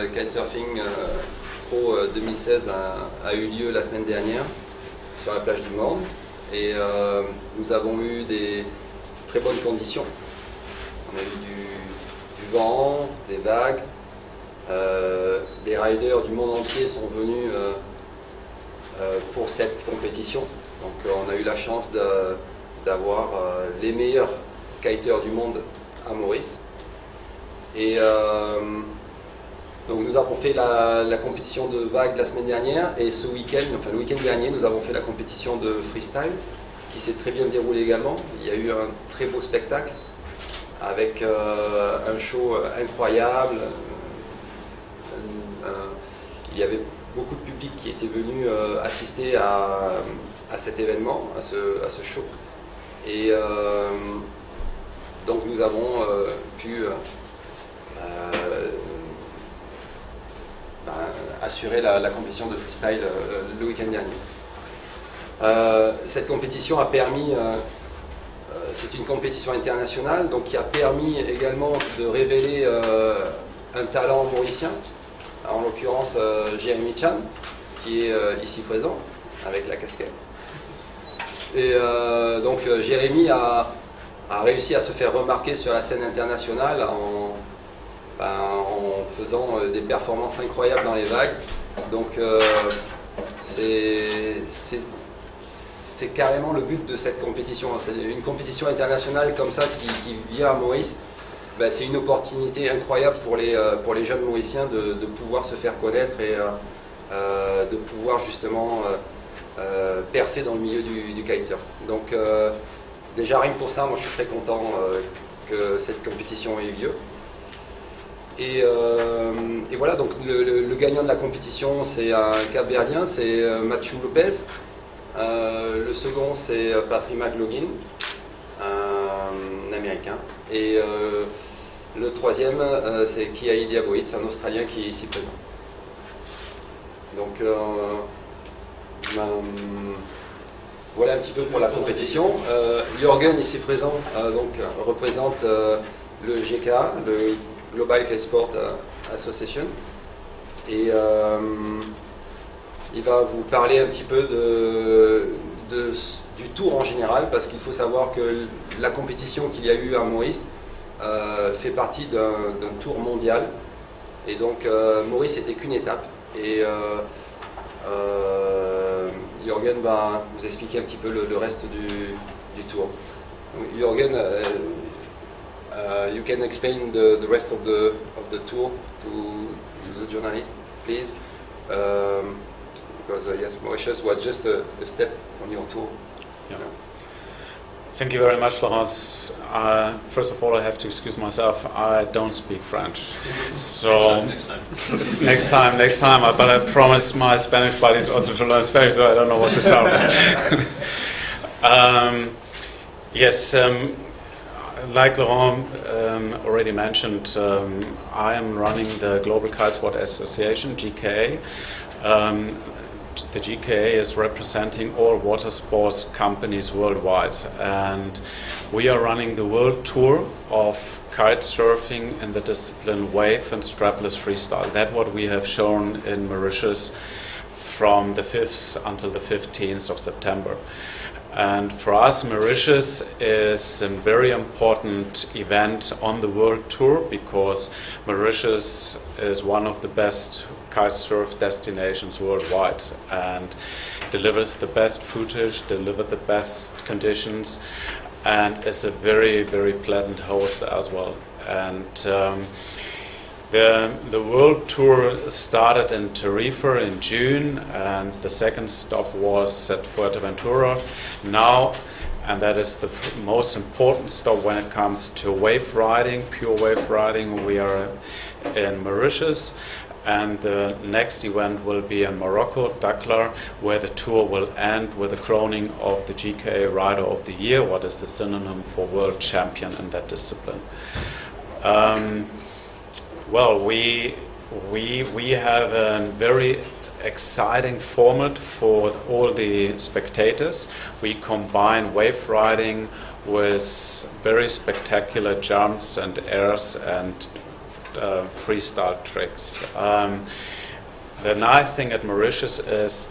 Kitesurfing Pro 2016 a eu lieu la semaine dernière sur la plage du Morne et nous avons eu des très bonnes conditions. On a eu du vent, des vagues, des riders du monde entier sont venus pour cette compétition. Donc on a eu la chance d'avoir les meilleurs kiteurs du monde à Maurice. Et donc nous avons fait la compétition de vagues la semaine dernière et ce week-end, enfin le week-end dernier, nous avons fait la compétition de freestyle qui s'est très bien déroulée également. Il y a eu un très beau spectacle avec un show incroyable. Il y avait beaucoup de public qui était venu assister à cet événement, à ce show. Et donc nous avons pu assurer la compétition de freestyle le week-end dernier. Cette compétition a permis, c'est une compétition internationale, donc qui a permis également de révéler un talent mauricien, en l'occurrence Jérémy Chan, qui est ici présent avec la casquette. Et donc Jérémy a réussi à se faire remarquer sur la scène internationale en faisant des performances incroyables dans les vagues. Donc c'est carrément le but de cette compétition. C'est une compétition internationale comme ça qui vient à Maurice. C'est une opportunité incroyable pour les jeunes mauriciens de pouvoir se faire connaître et de pouvoir justement percer dans le milieu du kitesurf. Donc déjà rien que pour ça, moi je suis très content que cette compétition ait eu lieu. Et voilà, donc le gagnant de la compétition c'est un Cap-Verdien, c'est Mathieu Lopez. Le second c'est Patrick McLaughlin, un Américain. Et le troisième c'est Kiai Diaboit, un Australien qui est ici présent. Donc voilà un petit peu pour la compétition. Jürgen ici présent donc, représente le GK, le Global Kitesport Association, et il va vous parler un petit peu du tour en général, parce qu'il faut savoir que la compétition qu'il y a eu à Maurice fait partie d'un tour mondial, et donc Maurice n'était qu'une étape, et Jürgen va vous expliquer un petit peu le reste du tour. Donc, Jürgen, you can explain the rest of the tour to the journalist, please, because yes, Mauritius was just a step on your tour. Yeah. Thank you very much, Laurence. First of all, I have to excuse myself. I don't speak French, so next time. But I promised my Spanish buddies also to learn Spanish, so I don't know what to sound. Yes. Like Laurent already mentioned, I am running the Global Kitesport Association, GKA. The GKA is representing all water sports companies worldwide, and we are running the world tour of kitesurfing in the discipline wave and strapless freestyle. That's what we have shown in Mauritius from the 5th until the 15th of September. And for us, Mauritius is a very important event on the world tour, because Mauritius is one of the best kitesurf destinations worldwide and delivers the best footage, delivers the best conditions, and is a very, very pleasant host as well. And the world tour started in Tarifa in June, and the second stop was at Fuerteventura now, and that is the most important stop when it comes to wave riding, pure wave riding. We are in Mauritius, and the next event will be in Morocco, Dakar, where the tour will end with the crowning of the GKA Rider of the Year, what is the synonym for world champion in that discipline. Well, we have a very exciting format for all the spectators. We combine wave riding with very spectacular jumps and airs and freestyle tricks. The nice thing at Mauritius is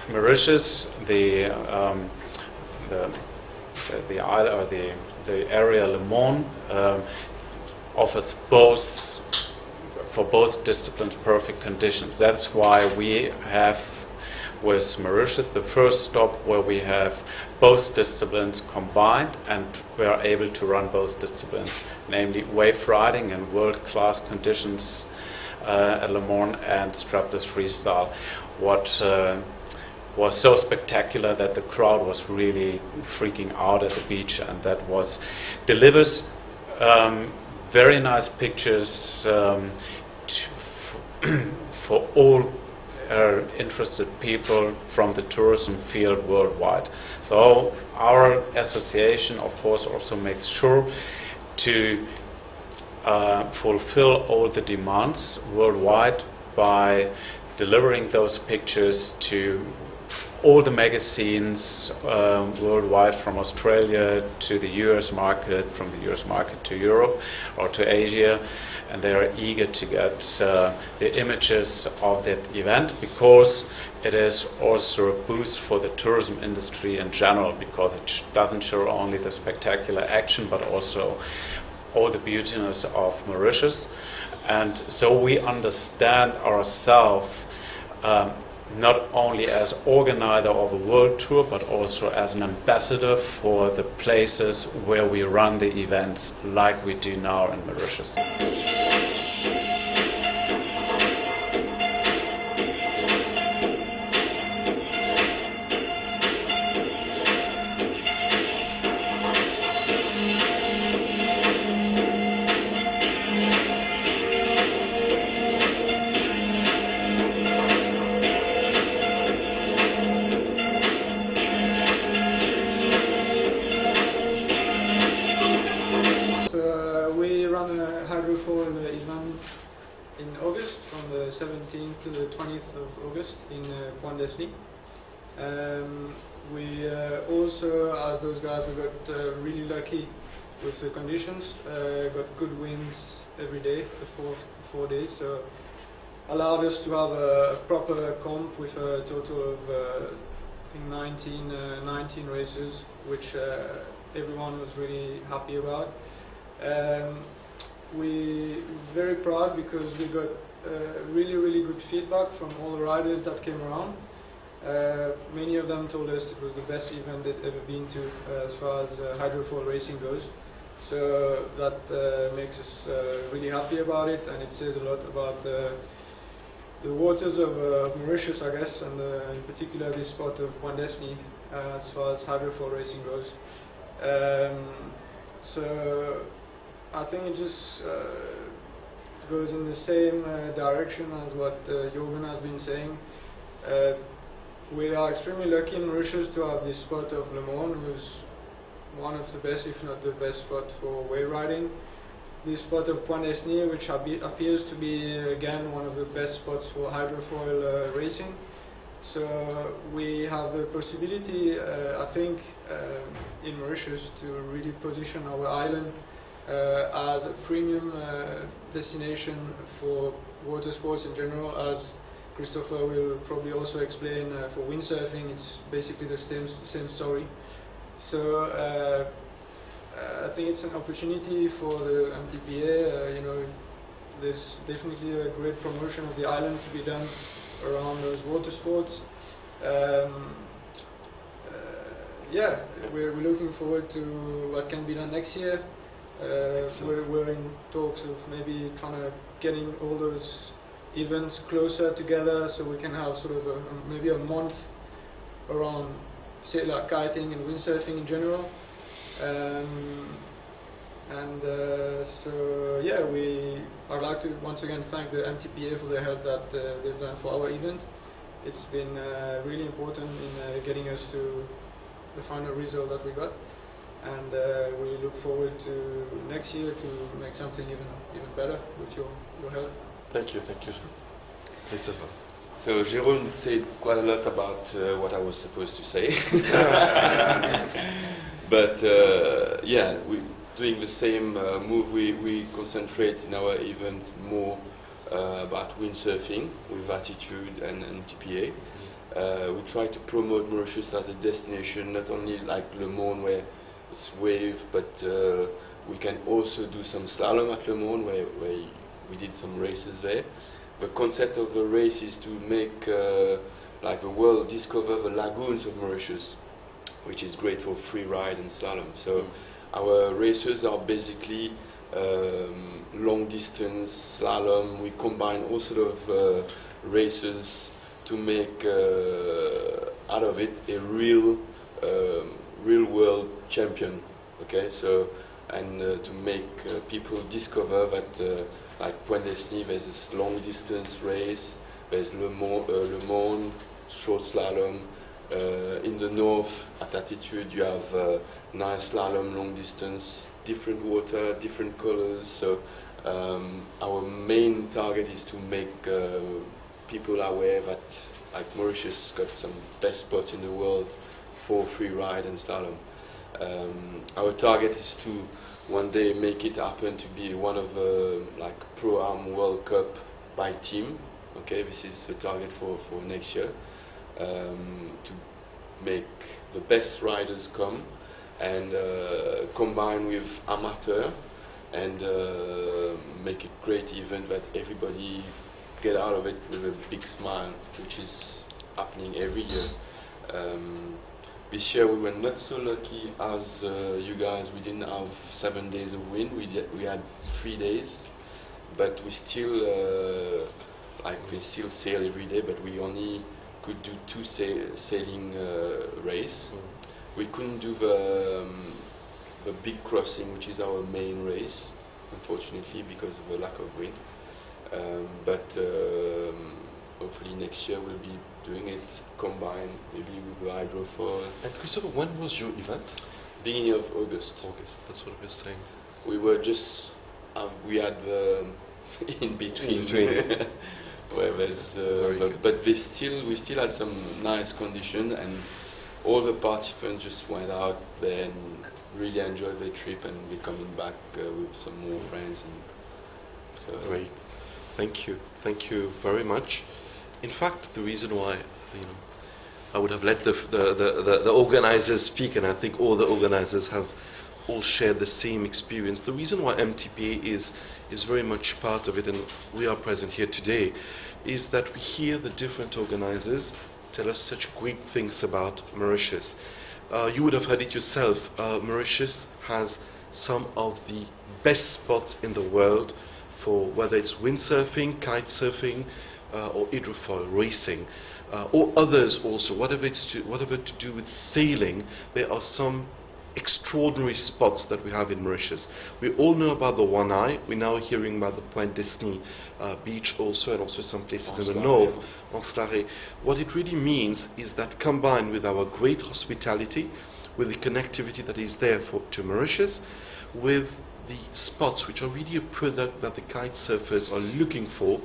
Mauritius, the island or the area Le Mans offers for both disciplines perfect conditions. That's why we have with Mauritius the first stop where we have both disciplines combined, and we are able to run both disciplines, namely wave riding in world-class conditions at Le Mans and strapless freestyle. What was so spectacular that the crowd was really freaking out at the beach, and that delivers very nice pictures for all interested people from the tourism field worldwide. So our association, of course, also makes sure to fulfill all the demands worldwide by delivering those pictures to all the magazines worldwide, from Australia to the US market, from the US market to Europe or to Asia, and they are eager to get the images of that event, because it is also a boost for the tourism industry in general, because it doesn't show only the spectacular action but also all the beautiness of Mauritius. And so we understand ourselves not only as organizer of a world tour, but also as an ambassador for the places where we run the events, like we do now in Mauritius. In August, from the 17th to the 20th of August in Point d'Esny. We also, as those guys, we got really lucky with the conditions, got good winds every day, the four days, so allowed us to have a proper comp with a total of I think 19 races, which everyone was really happy about. We're very proud because we got really good feedback from all the riders that came around. Many of them told us it was the best event they'd ever been to as far as hydrofoil racing goes. So that makes us really happy about it, and it says a lot about the waters of Mauritius, I guess, and in particular this spot of Point d'Esny as far as hydrofoil racing goes. So I think it just goes in the same direction as what Jorgen has been saying. We are extremely lucky in Mauritius to have this spot of Le Mans, who's one of the best, if not the best spot for wave riding. This spot of Point d'Esny, which appears to be again one of the best spots for hydrofoil racing. So we have the possibility, I think, in Mauritius to really position our island as a premium destination for water sports in general. As Christopher will probably also explain, for windsurfing it's basically the same story. So I think it's an opportunity for the MTPA. There's definitely a great promotion of the island to be done around those water sports. Yeah, we're looking forward to what can be done next year. We're in talks of maybe trying to getting all those events closer together, so we can have sort of maybe a month around, say, like kiting and windsurfing in general. So yeah, I'd like to once again thank the MTPA for the help that they've done for our event. It's been really important in getting us to the final result that we got. And we look forward to next year to make something even better with your help. Thank you, Christopher. So Jérôme said quite a lot about what I was supposed to say, but yeah, doing the same move. We concentrate in our event more about windsurfing with Attitude and TPA. We try to promote Mauritius as a destination, not only like Le Mans where it's wave, but we can also do some slalom at Le Mans where we did some races there. The concept of the race is to make like the world discover the lagoons of Mauritius, which is great for free ride and slalom. So our races are basically long distance, slalom. We combine all sort of races to make out of it a real world champion. Okay, so and to make people discover that like Point d'Esny, there's this long distance race. There's Le Mans, short slalom. In the north, at Attitude, you have nice slalom, long distance, different water, different colors. So our main target is to make people aware that like Mauritius got some best spots in the world for free ride and slalom. Our target is to one day make it happen to be one of like Pro-Am World Cup by team. Okay, this is the target for next year. To make the best riders come and combine with amateur and make it great event that everybody get out of it with a big smile, which is happening every year. This year we were not so lucky as you guys. We didn't have 7 days of wind. We had 3 days, but we still we still sail every day. But we only could do 2 sailing race. We couldn't do the big crossing, which is our main race, unfortunately, because of the lack of wind. But hopefully next year we'll be doing it combined, maybe with the hydrofoil. And Christopher, when was your event? Beginning of August. August, that's what I was saying. We were just, we had the in between. Where there's, but we still had some nice condition, and all the participants just went out there and really enjoyed their trip, and we're coming back with some more friends. And so great, thank you very much. In fact, the reason why I would have let the organizers speak, and I think all the organizers have all shared the same experience. The reason why MTPA is very much part of it, and we are present here today, is that we hear the different organizers tell us such great things about Mauritius. You would have heard it yourself. Mauritius has some of the best spots in the world for whether it's windsurfing, kitesurfing, or hydrofoil racing, or others also. Whatever to do with sailing, there are some extraordinary spots that we have in Mauritius. We all know about the One Eye. We're now hearing about the Point d'Esny beach also, and also some places in the north, Anse-Larrey. What it really means is that combined with our great hospitality, with the connectivity that is there to Mauritius, with the spots which are really a product that the kite surfers are looking for,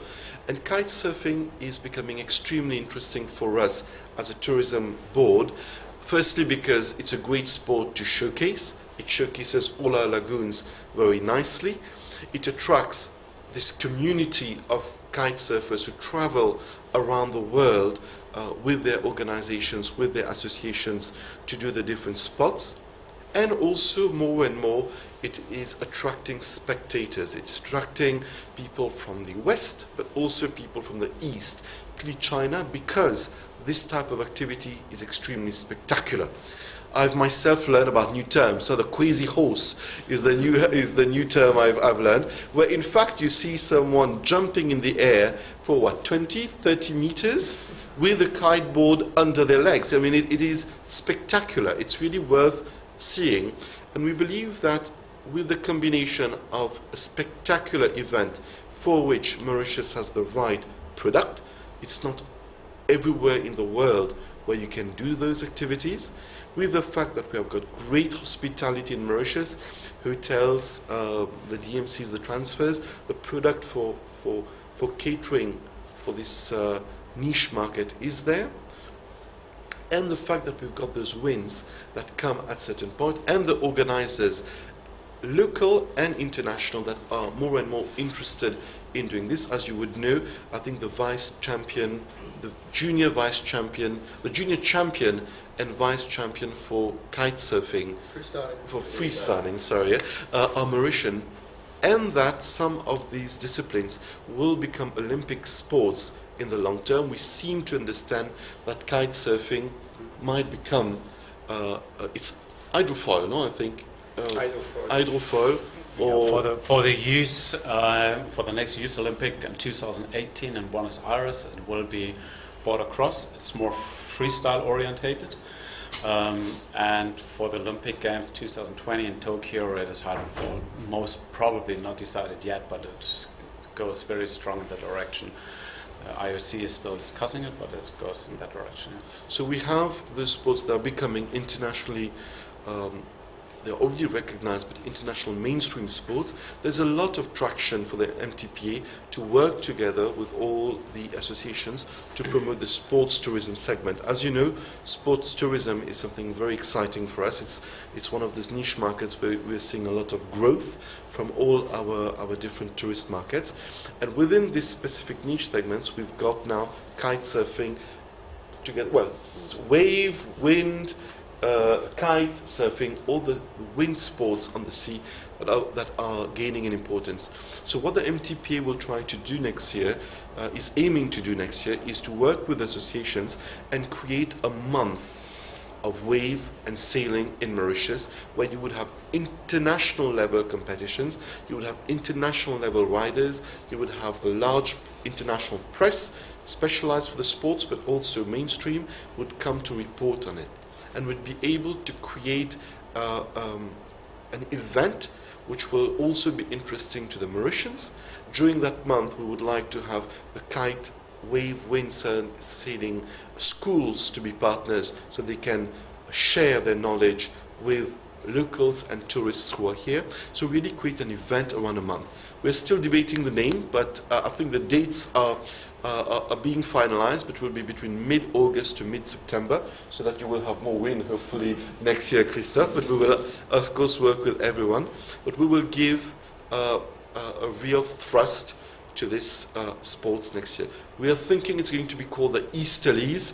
and kite surfing is becoming extremely interesting for us as a tourism board. Firstly, because it's a great sport to showcase. It showcases all our lagoons very nicely. It attracts this community of kite surfers who travel around the world with their organizations, with their associations to do the different spots. And also, more and more, it is attracting spectators. It's attracting people from the west, but also people from the east, particularly China, because this type of activity is extremely spectacular. I've myself learned about new terms. So the crazy horse is the new term I've learned, where in fact you see someone jumping in the air for 20, 30 meters with a kiteboard under their legs. I mean, it is spectacular. It's really worth seeing. And we believe that with the combination of a spectacular event for which Mauritius has the right product, it's not everywhere in the world where you can do those activities, with the fact that we have got great hospitality in Mauritius, hotels, the DMCs, the transfers, the product for catering for this niche market is there, and the fact that we've got those winds that come at certain point, and the organizers local and international that are more and more interested in doing this. As you would know, I think the vice champion, the junior vice champion, the junior champion and vice champion for kite surfing, freestyling, are Mauritian, and that some of these disciplines will become Olympic sports in the long term. We seem to understand that kite surfing might become it's hydrofoil, no? I think hydrofoil. Or For the youth, for the next Youth Olympic in 2018 in Buenos Aires, it will be border cross. It's more freestyle orientated. And for the Olympic Games 2020 in Tokyo, it is hydrofoil. Most probably not decided yet, but it goes very strong in that direction. IOC is still discussing it, but it goes in that direction. Yeah. So we have the sports that are becoming internationally, they're already recognized, but international mainstream sports. There's a lot of traction for the MTPA to work together with all the associations to promote the sports tourism segment. As you know, sports tourism is something very exciting for us. It's one of those niche markets where we're seeing a lot of growth from all our different tourist markets. And within these specific niche segments, we've got now kite surfing together, well, wave, wind, kite surfing, all the wind sports on the sea that are gaining in importance. So what the MTPA will try to do next year, is aiming to do next year, is to work with associations and create a month of wave and sailing in Mauritius, where you would have international level competitions, you would have international level riders, you would have the large international press specialized for the sports, but also mainstream would come to report on it, and would be able to create an event which will also be interesting to the Mauritians. During that month, we would like to have the kite, wave, wind sailing schools to be partners, so they can share their knowledge with locals and tourists who are here. So really create an event around a month. We're still debating the name, but I think the dates are being finalized, but will be between mid-August to mid-September, so that you will have more wind hopefully next year, Christophe. But we will of course work with everyone, but we will give a real thrust to this sports next year. We are thinking it's going to be called the Easterlies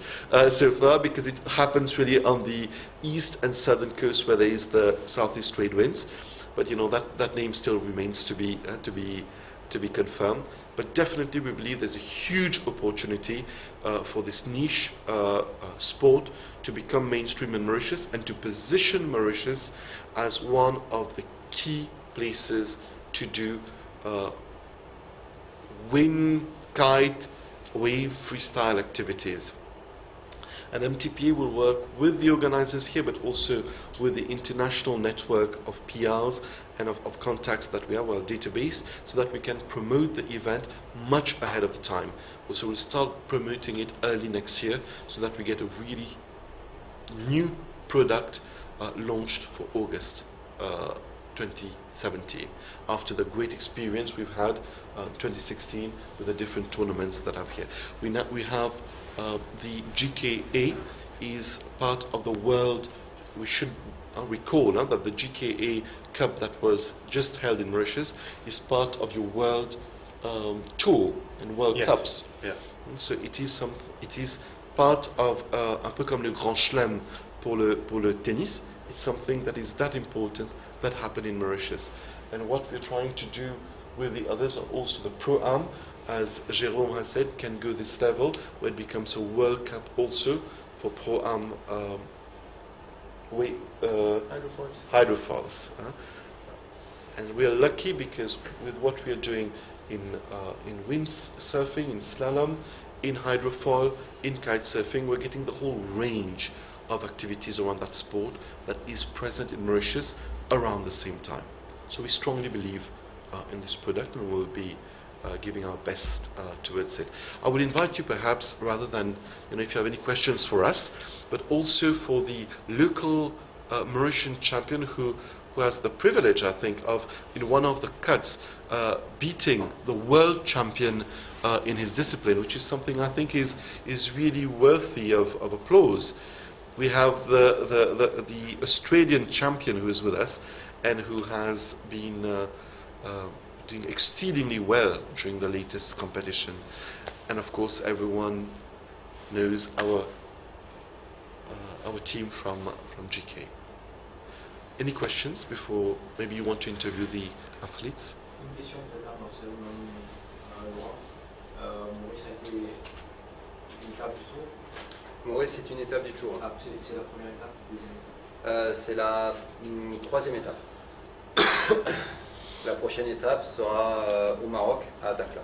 so far, because it happens really on the east and southern coast where there is the southeast trade winds. But you know, that name still remains to be confirmed. But definitely we believe there's a huge opportunity for this niche sport to become mainstream in Mauritius, and to position Mauritius as one of the key places to do wind, kite, wave, freestyle activities. And MTPA will work with the organizers here, but also with the international network of PRs and of contacts that we have, our database, so that we can promote the event much ahead of the time. So we'll start promoting it early next year, so that we get a really new product launched for August 2017, after the great experience we've had 2016 with the different tournaments that are here. We have the GKA is part of the world. We should recall that the GKA Cup that was just held in Mauritius is part of your world tour and World Cups. Yeah. And so it is part of un peu comme le Grand Chelem pour le tennis. It's something that is that important that happened in Mauritius. And what we're trying to do with the others are also the Pro-Am, as Jérôme has said, can go this level where it becomes a World Cup also for Pro-Am hydrofoils. And we are lucky because with what we are doing in wind surfing, in slalom, in hydrofoil, in kite surfing, we're getting the whole range of activities around that sport that is present in Mauritius around the same time. So we strongly believe in this product, and we'll be giving our best towards it. I would invite you, perhaps, rather than, if you have any questions for us, but also for the local Mauritian champion who has the privilege, I think, of, in one of the cuts, beating the world champion in his discipline, which is something I think is really worthy of applause. We have the Australian champion who is with us, and who has been doing exceedingly well during the latest competition. And of course, everyone knows our team from GK. Any questions before maybe you want to interview the athletes? Une question peut-être à Marcel ou même Laurent. Maurice a été une étape du tour. Maurice, c'est une étape du tour. Ah, c'est la première étape, deuxième étape. C'est la troisième étape. La prochaine étape sera au Maroc, à Dakar.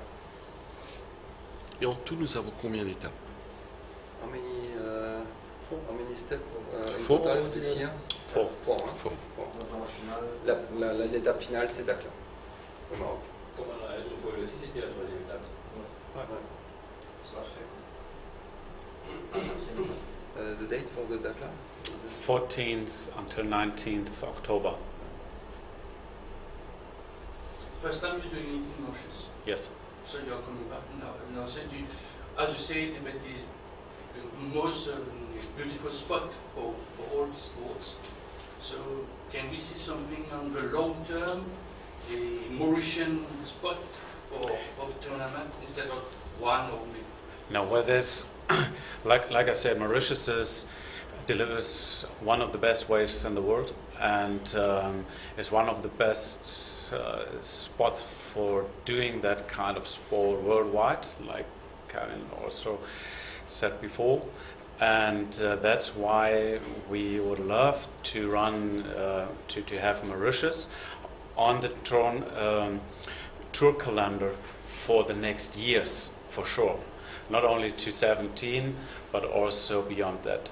Et en tout, nous avons combien d'étapes? How many steps in Four. total this year? Four. Four, hein? Four. Donc, en finale, L'étape finale, c'est Dakar, au Maroc. Comme on a une fois aussi, c'était la troisième étape. ça fait. The date for the Dakar? 14th until 19th October. First time you're doing it in Mauritius, Yes. so you're coming back now. Now, so as you say, it is the most beautiful spot for all the sports. So can we see something on the long term, a Mauritian spot for the tournament instead of one only? Now, where there's, like I said, Mauritius delivers one of the best waves in the world, and is one of the best spots for doing that kind of sport worldwide, like Karen also said before. And that's why we would love to run, to have Mauritius on the tour calendar for the next years, for sure. Not only to 17, but also beyond that.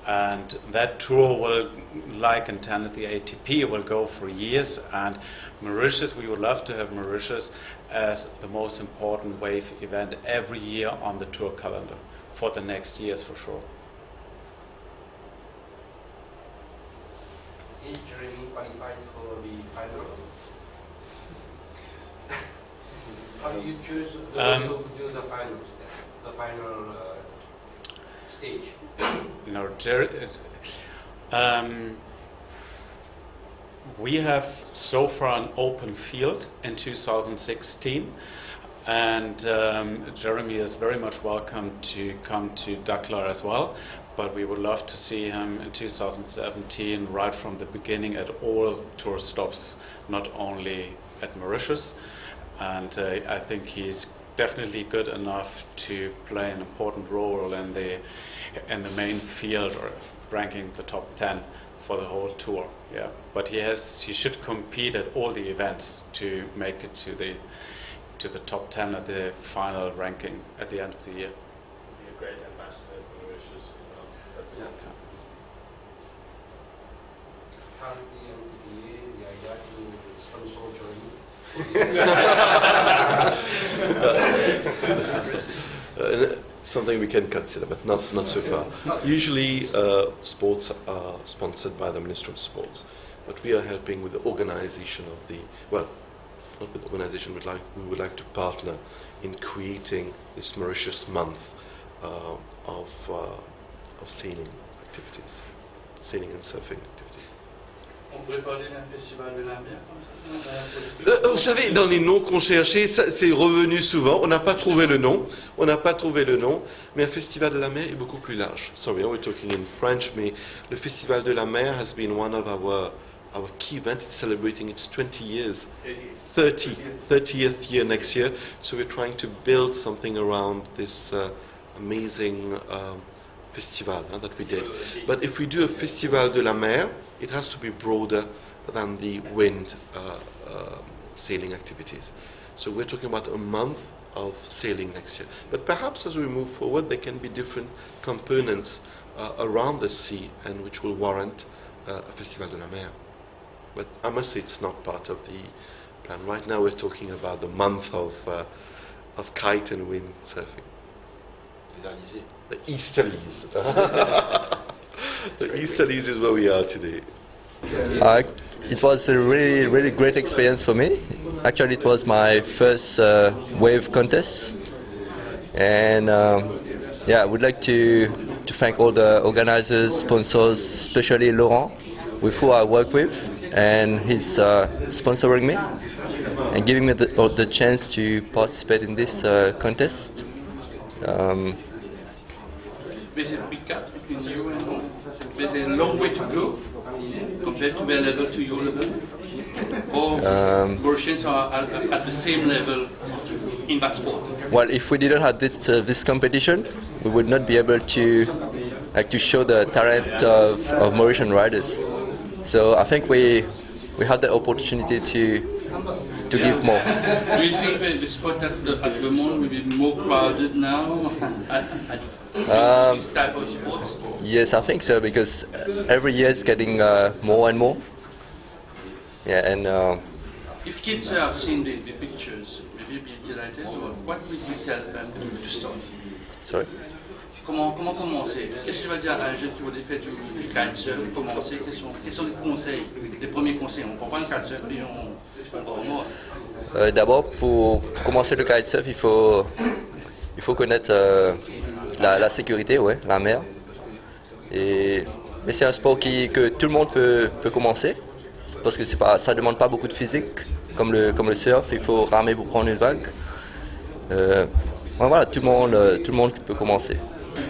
And that tour will, like intended, the ATP will go for years. And Mauritius, we would love to have Mauritius as the most important wave event every year on the tour calendar for the next years, for sure. Is Jeremy qualified for the final? How do you choose those who do the final step, the final stage? No, we have so far an open field in 2016, and Jeremy is very much welcome to come to Dakar as well, but we would love to see him in 2017 right from the beginning at all tour stops, not only at Mauritius, and I think he's definitely good enough to play an important role in the main field, or ranking the top 10 for the whole tour. Yeah, but he should compete at all the events to make it to the top 10 at the final ranking at the end of the year. Be a great ambassador for Mauritius, representing. How did the idea to sponsor Jeremy? Something we can consider, but not so far. Usually, sports are sponsored by the Ministry of Sports, but we are helping with the organization of the, well, not with the organization, but we would like to partner in creating this Mauritius month of sailing activities, sailing and surfing activities. On pourrait parler d'un festival de la mer comme ça? Vous savez, dans les noms qu'on cherchait, c'est revenu souvent. On n'a pas trouvé le nom. Mais un festival de la mer est beaucoup plus large. Sorry, we're talking in French, mais le festival de la mer has been one of our key events. It's celebrating its 20 years, 30th year next year. So we're trying to build something around this amazing festival that we did. But if we do a festival de la mer, it has to be broader than the wind sailing activities. So we're talking about a month of sailing next year. But perhaps as we move forward, there can be different components around the sea, and which will warrant a Festival de la Mer. But I must say it's not part of the plan. Right now we're talking about the month of kite and wind surfing. The Easterlies. The Easterlies is where we are today. It was a really, really great experience for me. Actually, it was my first wave contest, and I would like to thank all the organizers, sponsors, especially Laurent, with who I work with, and he's sponsoring me and giving me the chance to participate in this contest. There's a big gap between you and him. There's a long way to go compared to their level to your level. Or Mauritians are at the same level in that sport. Well, if we didn't have this competition, we would not be able to show the talent of Mauritian riders. So I think we have the opportunity to give more. Do you think that the sport at the moment will be more crowded now at this type of sports? Yes, I think so, because every year it's getting more and more. Yeah, and if kids have seen the pictures, will you be delighted, or what would you tell them to start? Sorry. Comment commencer? Qu'est-ce que tu vas dire à un jeune qui voudrait faire du kitesurf, commencer? Quels sont les conseils, les premiers conseils? On comprend le kitesurf et on va au moins. D'abord, pour commencer le kitesurf, il faut connaître la sécurité, ouais, la mer. Mais c'est un sport que tout le monde peut commencer, parce que ça demande pas beaucoup de physique, comme le surf. Il faut ramer pour prendre une vague. Voilà, tout le monde peut commencer.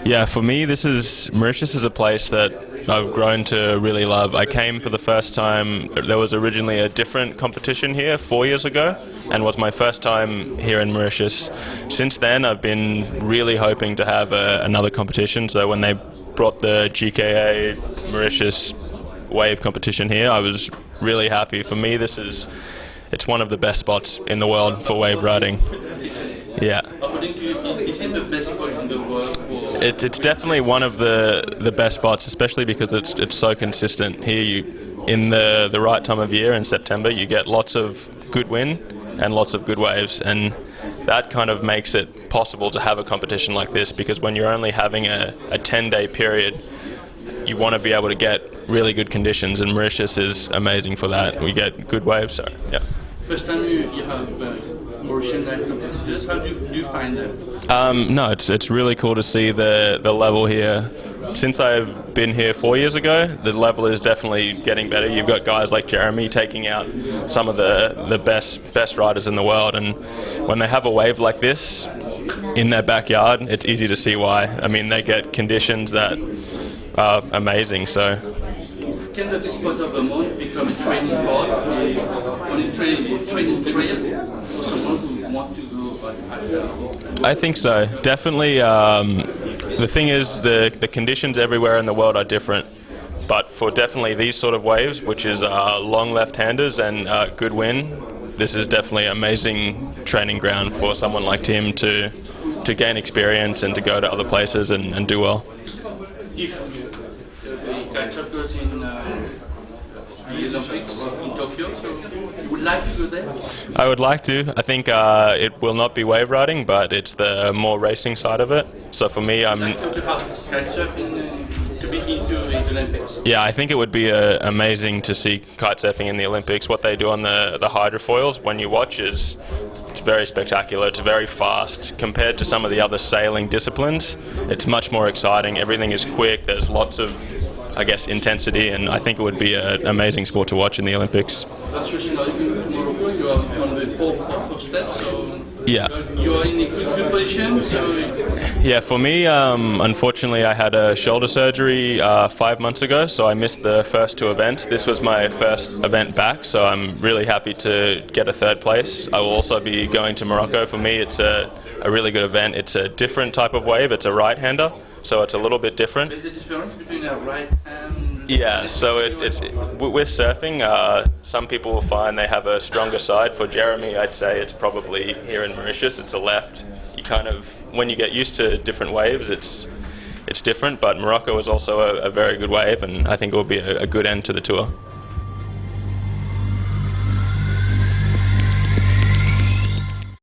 Yeah, for me, Mauritius is a place that I've grown to really love. I came for the first time. There was originally a different competition here 4 years ago, and was my first time here in Mauritius. Since then, I've been really hoping to have another competition. So when they brought the GKA Mauritius wave competition here, I was really happy. For me, it's one of the best spots in the world for wave riding. Yeah. Is it the best spot in the world? It's definitely one of the best spots, especially because it's so consistent. Here, in the right time of year, in September, you get lots of good wind and lots of good waves, and that kind of makes it possible to have a competition like this, because when you're only having a 10-day period, you want to be able to get really good conditions, and Mauritius is amazing for that. We get good waves, so yeah. First time you have Mauritian competitors, how do you find them? No, it's really cool to see the level here. Since I've been here 4 years ago, the level is definitely getting better. You've got guys like Jeremy taking out some of the best riders in the world, and when they have a wave like this in their backyard, it's easy to see why. I mean, they get conditions that are amazing. So. Can the spot of the month become a training pod, training trail for someone who wants to go? I think so. Definitely. The thing is, the conditions everywhere in the world are different. But for definitely these sort of waves, which is long left-handers and good wind, this is definitely an amazing training ground for someone like Tim to gain experience and to go to other places and do well. If the kitesurf goes in the Olympics in Tokyo, so you would like to go there? I would like to. I think it will not be wave riding, but it's the more racing side of it. So for me, I'm... Like to have kitesurfing to be into the Olympics? Yeah, I think it would be amazing to see kitesurfing in the Olympics. What they do on the hydrofoils, when you watch, it's very spectacular. It's very fast. Compared to some of the other sailing disciplines, it's much more exciting. Everything is quick. There's lots of, I guess, intensity, and I think it would be an amazing sport to watch in the Olympics. Last question, are you tomorrow? You are on the fourth step, so yeah. You are in a good position. So yeah, for me, unfortunately, I had a shoulder surgery 5 months ago, so I missed the first two events. This was my first event back, so I'm really happy to get a third place. I will also be going to Morocco. For me, it's a really good event. It's a different type of wave. It's a right-hander, so it's a little bit different. Is there a difference between a right and... Yeah, so with surfing, some people will find they have a stronger side. For Jeremy, I'd say it's probably here in Mauritius, it's a left. You kind of, when you get used to different waves, it's different, but Morocco is also a very good wave, and I think it will be a good end to the tour.